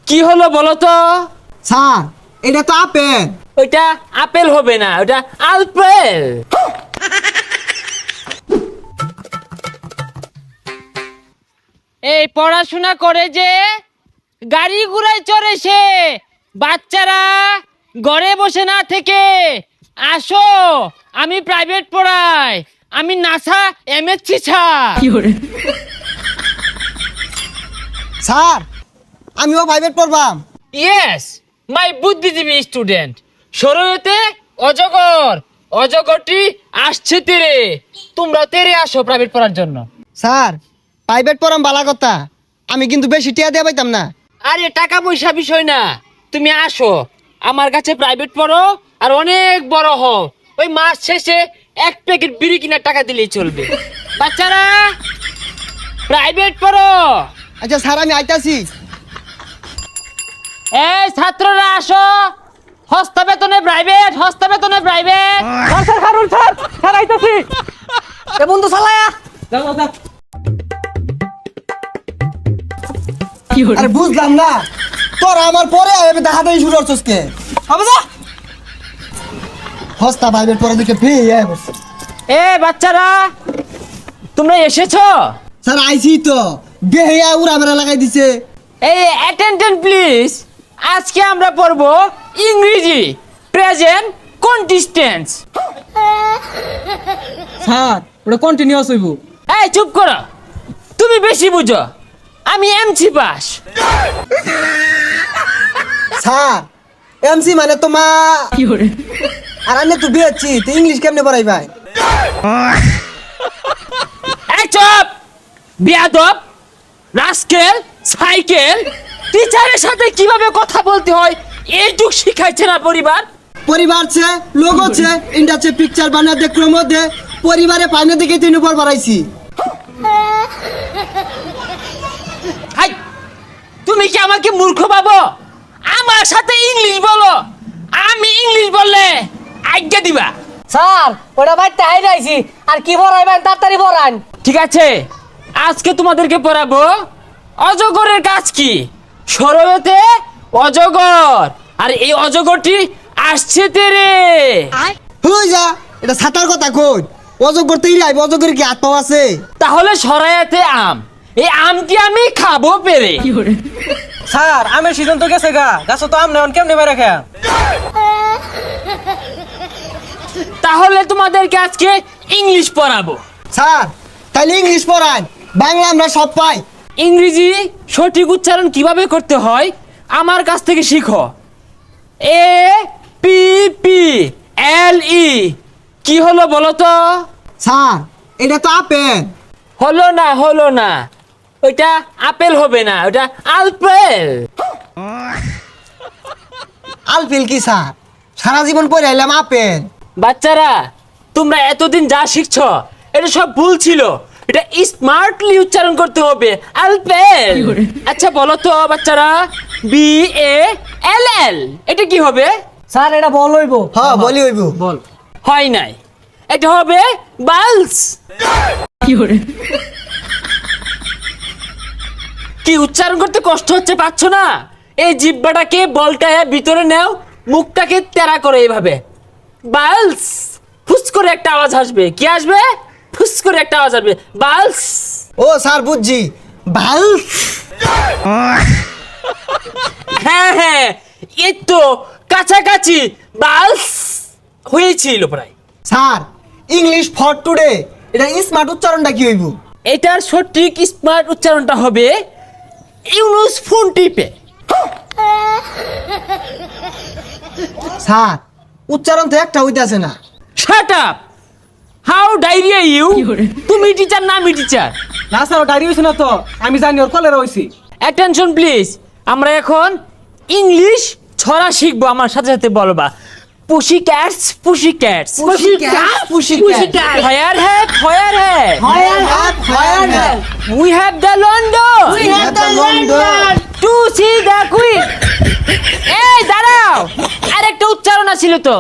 কি হলো বলো তো? স্যার এটা তো আপেল। ওইটা আপেল হবে না, ওটা আলপেল। এই পড়াশোনা করে যে গাড়ি ঘোড়ায় চড়ে সে, বাচ্চারা ঘরে বসে না থেকে আসো, আমি প্রাইভেট পড়াই, আমি নাসা এমএসসি স্যার। স্যার আমিও প্রাইভেট পড়বাম। ইয়েস, মাই বুদ্ধিজীবী স্টুডেন্ট। শরীয়তে অজগর, অজগরটি আসছে তেরে, তোমরা তেরে আসো প্রাইভেট পড়ার জন্য। স্যার প্রাইভেট পড়াম বালা কথা, আমি কিন্তু বেশি টিয়া দিয়ে পাইতাম না। আরে টাকা পয়সা বিষয় না, তুমি আসো আমার কাছে প্রাইভেট পড়ো আর অনেক বড় হও, ওই মাস শেষে এক প্যাকেট বিড়ি কিনার টাকা দিলেই চলবে। বাচ্চারা প্রাইভেট পড়ো। আচ্ছা স্যার আমি আইতাছি। এই ছাত্ররা আসো, হস্তা বেতনে প্রাইভেট, হস্তা বেতনে private. Sir Harun sir, sir আইতাছি। এ বন্ধু চালায়া। যাও যাও। আরে বুঝলাম না, তোরা আমার পরে আমি দেখাতেই শুরু করছিস কে? হবে যা হস্তা প্রাইভেট পড়া দিকে ফ্রি বসে। এ বাচ্চারা তোমরা এসেছো? স্যার আইছি তো, বেহিয়া উড়া মেরা লাগাই দিছে। এই অ্যাটেনশন প্লিজ, আজকে আমরা পড়বো ইংরেজি প্রেজেন্ট কন্টিস্টেন্স। স্যার ওটা কন্টিনিউয়াস হইব। এই চুপ করো, তুমি বেশি বুঝো, আমি এমসি পাস। স্যার এমসি মানে তো মা, আর আমি তো বিয়েছি তো ইংলিশ কেমনে পড়াই ভাই? এই চুপ বিয়াদব, রাস্কেল, সাইকেল, টিচারের সাথে কিভাবে কথা বলতে হয় এইটুক শিখাইছে না পরিবার? পরিবার ছে লোক আছে ইন্ডাছে পিকচার বানা দে ক্রম দে, পরিবারে পাইনে দেখে তিন উপর বাড়াইছি। হাই, তুমি কি আমাকে মূর্খ ভাবো? আমার সাথে ইংলিশ বলো, আমি ইংলিশ বললে আজ্ঞা দিবা? স্যার ওটা বাইতে হাইরাইছি, আর কি পড়াইবেন তাড়াতাড়ি পড়ান। ঠিক আছে, আজকে তোমাদেরকে পড়াবো অজগরের কাজ কি। শরয়তে অজগর, আর এই অজগরটি আসছে তেরে। হই যা, এটা ছাতার কথা কই, অজগর তৈরি আইব, অজগর কি হাত পাও আছে? তাহলে শরায়াতে আম, এই আমটি আমি খাবো পেরে। স্যার আমের সিজন তো গেছে গা, গাছ তো আম নেন কেমনে বেড়ে খেয়া। তাহলে তোমাদেরকে আজকে ইংলিশ পড়াবো। স্যার তাইলে ইংলিশ পড়ান, বাংলা আমরা সব পাই। ইংরেজি সঠিক উচ্চারণ কিভাবে করতে হয় আমার কাছ থেকে শিখো। এ পি পি এল ই, কি হলো বলো তো? স্যার এটা তো আপেল। হলো না, হলো না, ওইটা আপেল হবে না, ওটা আলপেল। আলফিল কি স্যার? সারা জীবন পড়ে আইলাম আপেল। বাচ্চারা তোমরা এতদিন যা শিখছো এটা সব ভুল ছিল, এটা স্মার্টলি উচ্চারণ করতে হবে, আলপেল। আচ্ছা বলো তো বাচ্চারা, বি এ এল এল এটা কি হবে? স্যার এটা বল হইব। হ্যাঁ বলি হইব। বল হয় নাই, এটা হবে বালস। কি উচ্চারণ করতে কষ্ট হচ্ছে, পাচ্ছ না? এই জিহ্বাটাকে বলটায় ভিতরে নাও, মুখটাকে তেরা করে এইভাবে, বালস। ফুস করে একটা আওয়াজ আসবে, কি আসবে? ফুস করে একটা আওয়াজ আসবে, বালস। ও স্যার বুঝছি, ভাল। হ্যাঁ হ্যাঁ, এই তো কাছাকাছি, বালস হয়েছিল প্রায়। স্যার ইংলিশ ফর টুডে, এটা স্মার্ট উচ্চারণটা কি হইব? এটার সঠিক স্মার্ট উচ্চারণটা হবে ইউনুস ফোন টিপে। স্যার উচ্চারণ তো একটা হইতাছে না। Shut up, how diarrhoea you? তুমি টিচার না আমি টিচার? না স্যার ডায়রি হইছে না তো, আমি জানি ওর কলেরা হইছি। অ্যাটেনশন প্লিজ, আমরা এখন ইংলিশ ছড়া শিখবো, আমার সাথে সাথে বলবা। Pussy cats, pussy cats, pussy cat. Fire hat, fire hat, fire hat, fire hat. We have the London, We have the London. To see the queen. এই দাঁড়াও, আরেকটা উচ্চারণ ছিল তো।